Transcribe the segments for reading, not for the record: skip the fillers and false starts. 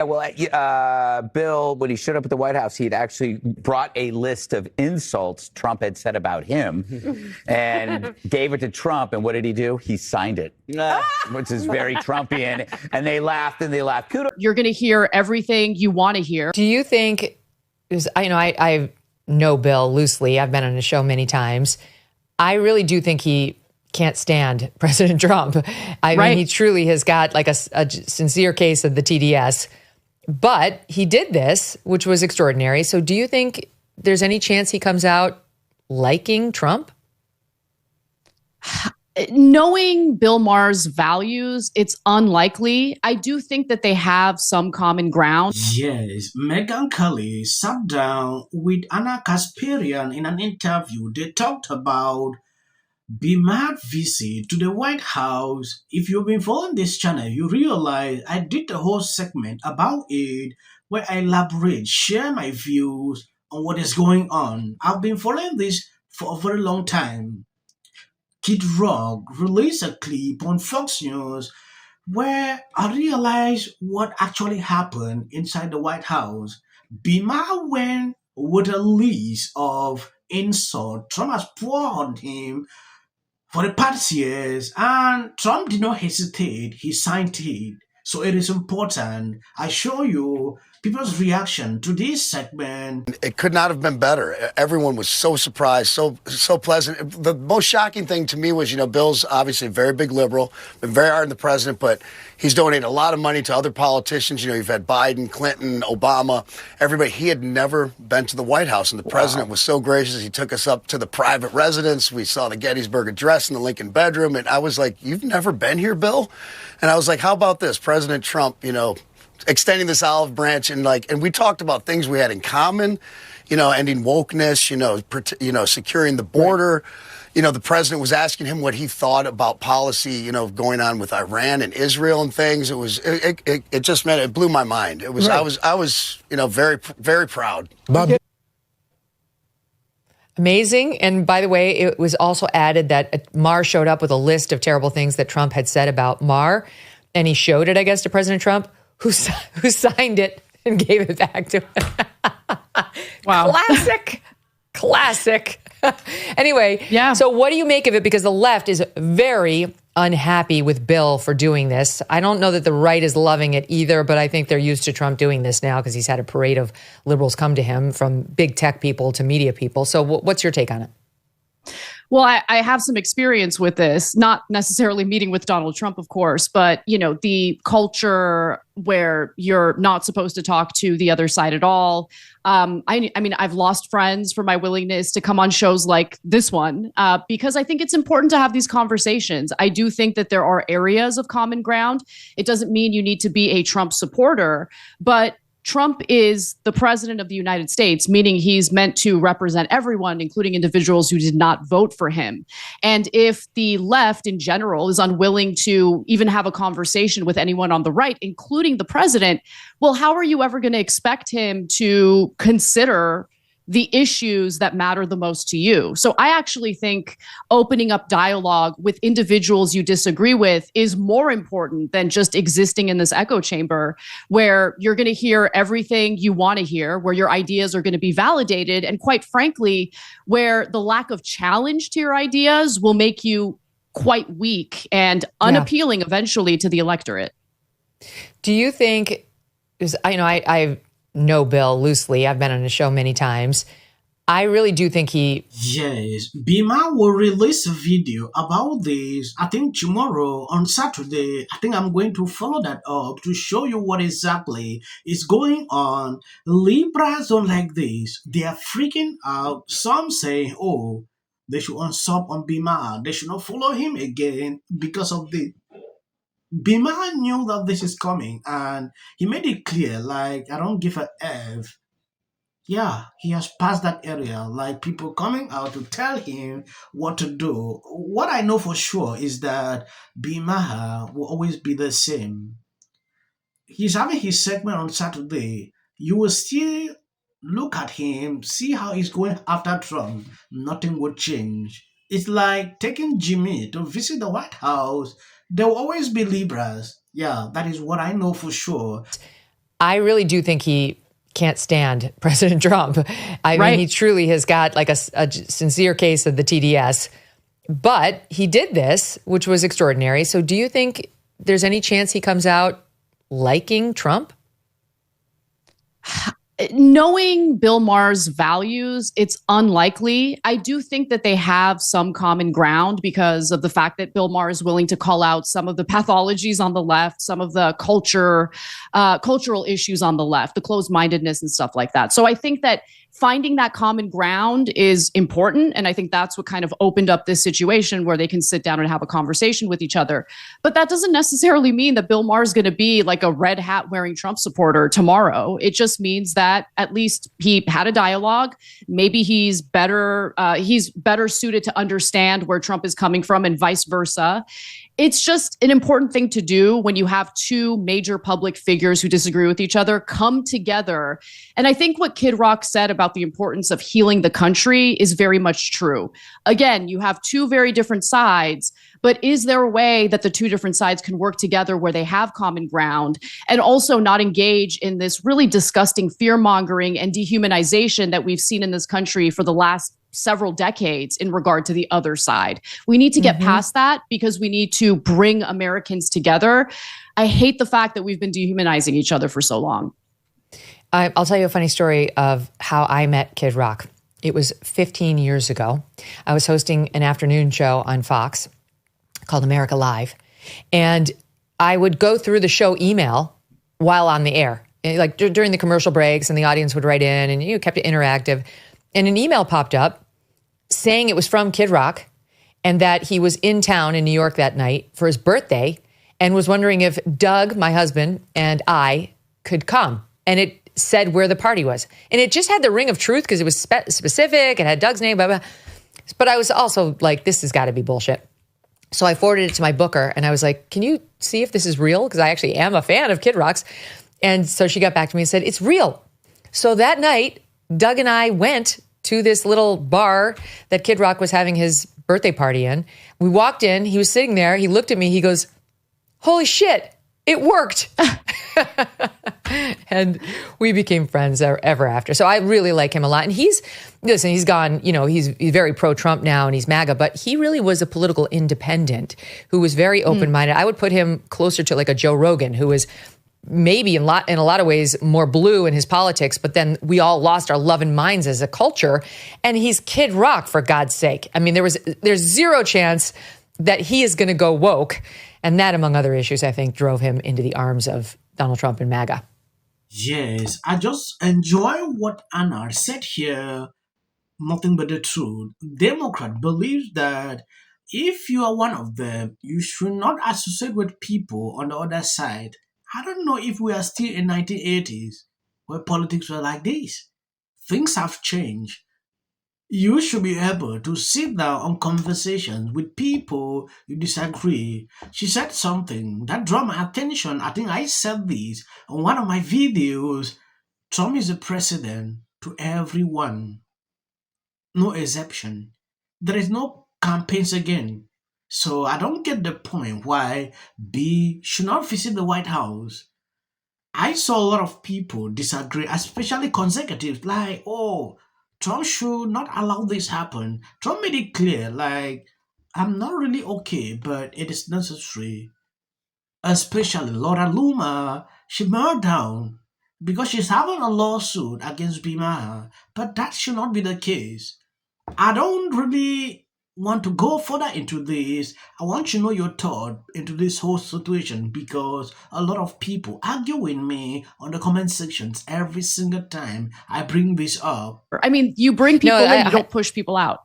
Well, Bill, when he showed up at the White House, he'd actually brought a list of insults Trump had said about him and gave it to Trump. And what did he do? He signed it, which is very Trumpian. And they laughed and they laughed. Kudos. You're going to hear everything you want to hear. Do you think, I know Bill loosely. I've been on his show many times. I really do think he can't stand President Trump. I mean, he truly has got like a sincere case of the TDS. But he did this, which was extraordinary. So do you think there's any chance he comes out liking Trump? Knowing Bill Maher's values, it's unlikely. I do think that they have some common ground. Yes, Megyn Kelly sat down with Anna Kasparian in an interview. They talked about Maher visit to the White House. If you've been following this channel, you realize I did a whole segment about it where I elaborate, share my views on what is going on. I've been following this for a very long time. Kid Rock released a clip on Fox News where I realized what actually happened inside the White House. Maher went with a list of insults Trump has poured on him for the past years, and Trump did not hesitate. He signed it. So it is important I show you people's reaction to this segment. It could not have been better. Everyone was so surprised, so pleasant. The most shocking thing to me was, Bill's obviously a very big liberal, been very hard on the president, but he's donated a lot of money to other politicians. You've had Biden, Clinton, Obama, everybody. He had never been to the White House, and the president was so gracious. He took us up to the private residence. We saw the Gettysburg Address in the Lincoln bedroom, and I was like, "You've never been here, Bill?" And I was like, "How about this? President Trump, extending this olive branch," and we talked about things we had in common, ending wokeness, securing the border. The president was asking him what he thought about policy, going on with Iran and Israel and things. It just meant it blew my mind. It was, right. I was, very, very proud. Amazing. And by the way, it was also added that Maher showed up with a list of terrible things that Trump had said about Maher. And he showed it, I guess, to President Trump, who signed it and gave it back to him. Wow. Classic. Anyway, yeah. So what do you make of it? Because the left is very unhappy with Bill for doing this. I don't know that the right is loving it either, but I think they're used to Trump doing this now because he's had a parade of liberals come to him, from big tech people to media people. So what's your take on it? Well, I have some experience with this, not necessarily meeting with Donald Trump, of course, but, the culture where you're not supposed to talk to the other side at all. I mean, I've lost friends for my willingness to come on shows like this one, because I think it's important to have these conversations. I do think that there are areas of common ground. It doesn't mean you need to be a Trump supporter, but Trump is the president of the United States, meaning he's meant to represent everyone, including individuals who did not vote for him. And if the left in general is unwilling to even have a conversation with anyone on the right, including the president, well, how are you ever going to expect him to consider the issues that matter the most to you? So I actually think opening up dialogue with individuals you disagree with is more important than just existing in this echo chamber where you're going to hear everything you want to hear, where your ideas are going to be validated, and quite frankly, where the lack of challenge to your ideas will make you quite weak and unappealing eventually to the electorate. Do you think, I know Bill loosely. I've been on his show many times. I really do think he... Yes, Maher will release a video about this, I think tomorrow on Saturday. I think I'm going to follow that up to show you what exactly is going on. Libras don't like this. They are freaking out. Some say, oh, they should unsub on Maher. They should not follow him again because of this. Maher knew that this is coming, and he made it clear, I don't give a F. Yeah, he has passed that area, people coming out to tell him what to do. What I know for sure is that Maher will always be the same. He's having his segment on Saturday. You will still look at him, see how he's going after Trump. Nothing will change. It's like taking Jimmy to visit the White House. There will always be Libras. Yeah, that is what I know for sure. I really do think he can't stand President Trump. I mean, he truly has got like a sincere case of the TDS. But he did this, which was extraordinary. So do you think there's any chance he comes out liking Trump? Knowing Bill Maher's values, it's unlikely. I do think that they have some common ground because of the fact that Bill Maher is willing to call out some of the pathologies on the left, some of the cultural issues on the left, the closed-mindedness and stuff like that. So I think that finding that common ground is important. And I think that's what kind of opened up this situation where they can sit down and have a conversation with each other. But that doesn't necessarily mean that Bill Maher is going to be like a red hat wearing Trump supporter tomorrow. It just means that at least he had a dialogue. Maybe he's better suited to understand where Trump is coming from and vice versa. It's just an important thing to do when you have two major public figures who disagree with each other come together. And I think what Kid Rock said about the importance of healing the country is very much true. Again, you have two very different sides, but is there a way that the two different sides can work together where they have common ground and also not engage in this really disgusting fear mongering and dehumanization that we've seen in this country for the last several decades in regard to the other side? We need to get past that because we need to bring Americans together. I hate the fact that we've been dehumanizing each other for so long. I'll tell you a funny story of how I met Kid Rock. It was 15 years ago. I was hosting an afternoon show on Fox called America Live. And I would go through the show email while on the air, like during the commercial breaks, and the audience would write in and kept it interactive. And an email popped up saying it was from Kid Rock and that he was in town in New York that night for his birthday and was wondering if Doug, my husband, and I could come. And it said where the party was. And it just had the ring of truth because it was specific. It had Doug's name, blah, blah. But I was also like, this has got to be bullshit. So I forwarded it to my booker and I was like, can you see if this is real? Because I actually am a fan of Kid Rock's. And so she got back to me and said, it's real. So that night, Doug and I went to this little bar that Kid Rock was having his birthday party in. We walked in, he was sitting there, he looked at me, he goes, holy shit, it worked. And we became friends ever after. So I really like him a lot. And he's gone, he's very pro-Trump now and he's MAGA, but he really was a political independent who was very open-minded. I would put him closer to like a Joe Rogan, who was maybe in a lot of ways more blue in his politics, but then we all lost our love and minds as a culture. And he's Kid Rock, for God's sake. I mean, there's zero chance that he is going to go woke. And that, among other issues, I think drove him into the arms of Donald Trump and MAGA. Yes, I just enjoy what Anna said here. Nothing but the truth. Democrat believes that if you are one of them, you should not associate with people on the other side. I don't know if we are still in 1980s where politics were like this. Things have changed. You should be able to sit down on conversations with people you disagree. She said something that drew my attention. I think I said this on one of my videos. Trump is the president to everyone. No exception. There is no campaigns again. So I don't get the point why B should not visit the White House. I saw a lot of people disagree, especially conservatives, like, oh, Trump should not allow this happen. Trump made it clear, like, I'm not really okay, but it is necessary. Especially Laura Loomer, she burned down because she's having a lawsuit against Maher, but that should not be the case. I don't really want to go further into this. I want to know your thought into this whole situation because a lot of people argue with me on the comment sections every single time I bring this up. I mean, you bring people in, you don't push people out.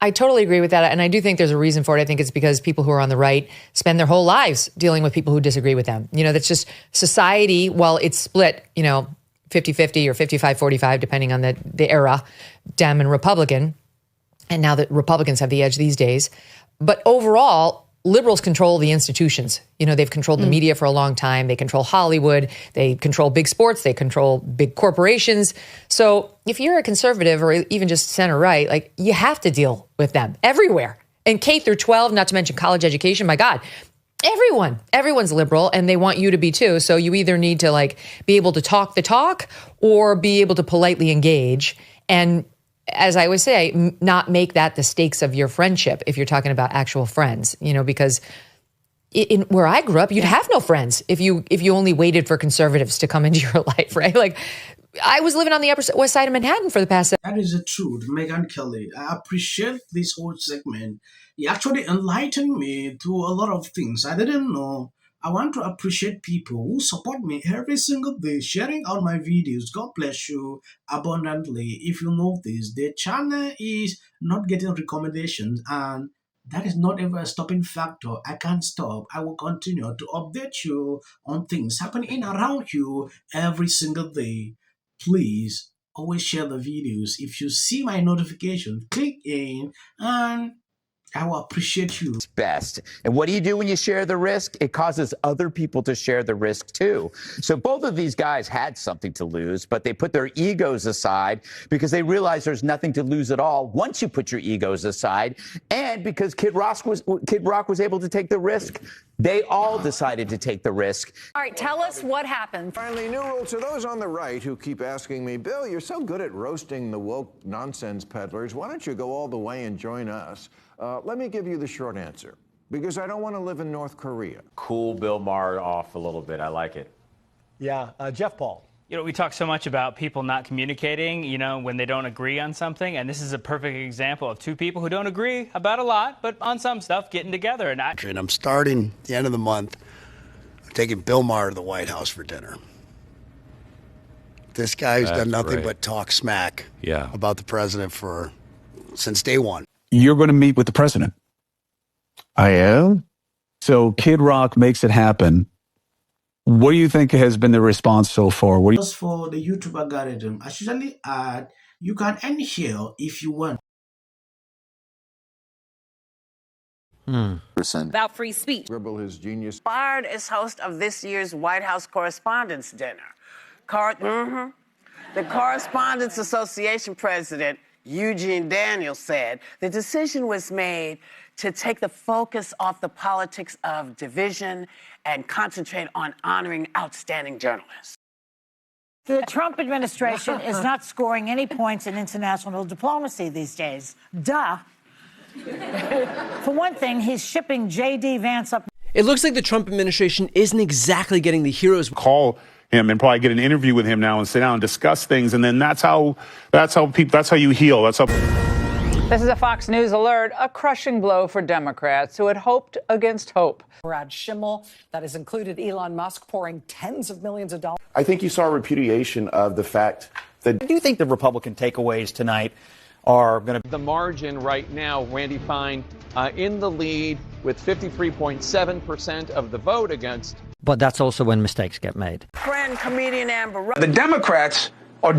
I totally agree with that. And I do think there's a reason for it. I think it's because people who are on the right spend their whole lives dealing with people who disagree with them. That's just society, while it's split, 50-50 or 55-45, depending on the era, Dem and Republican. And now that Republicans have the edge these days. But overall, liberals control the institutions. They've controlled the media for a long time. They control Hollywood. They control big sports. They control big corporations. So if you're a conservative or even just center right, like you have to deal with them everywhere. And K through 12, not to mention college education, my God, Everyone's liberal, and they want you to be too. So you either need to like be able to talk the talk or be able to politely engage. And as I always say, not make that the stakes of your friendship if you're talking about actual friends, you know, because in where I grew up, you'd have no friends if you only waited for conservatives to come into your life, right? Like I was living on the Upper West Side of Manhattan for the past. That is the truth, Megyn Kelly. I appreciate this whole segment. It actually enlightened me to a lot of things I didn't know. I want to appreciate people who support me every single day, sharing out my videos. God bless you abundantly. If you notice, the channel is not getting recommendations, and that is not ever a stopping factor. I can't stop. I will continue to update you on things happening in around you every single day. Please always share the videos. If you see my notification, click in and I will appreciate you. Best. And what do you do when you share the risk? It causes other people to share the risk too. So both of these guys had something to lose, but they put their egos aside because they realized there's nothing to lose at all once you put your egos aside. And because Kid Rock was able to take the risk, they all decided to take the risk. All right, tell us what happened. Finally, new rule to those on the right who keep asking me, Bill, you're so good at roasting the woke nonsense peddlers. Why don't you go all the way and join us? Let me give you the short answer, because I don't want to live in North Korea. Cool Bill Maher off a little bit. I like it. Yeah. Jeff Paul. You know, we talk so much about people not communicating, you know, when they don't agree on something. And this is a perfect example of two people who don't agree about a lot, but on some stuff getting together. And I'm starting the end of the month. I'm taking Bill Maher to the White House for dinner. This guy who's done nothing but talk smack about the president since day one. You're going to meet with the president. I am. So Kid Rock makes it happen. What do you think has been the response so far? Just for the YouTube algorithm, I usually add, you can end here if you want. About free speech. Dribble his genius. Fired as host of this year's White House Correspondents' Dinner. The Correspondents Association president, Eugene Daniels, said the decision was made to take the focus off the politics of division and concentrate on honoring outstanding journalists. The Trump administration is not scoring any points in international diplomacy these days. Duh. For one thing, he's shipping J.D. Vance up. It looks like the Trump administration isn't exactly getting the heroes. Call him and probably get an interview with him now and sit down and discuss things, and then that's how you heal. That's how. This is a Fox News alert, a crushing blow for Democrats who had hoped against hope. Brad Schimmel, that has included Elon Musk pouring tens of millions of dollars. I think you saw a repudiation of the fact that. I do think the Republican takeaways tonight are going to. The margin right now, Randy Fine in the lead with 53.7% of the vote against. But that's also when mistakes get made. Friend comedian Amber Rose. The Democrats are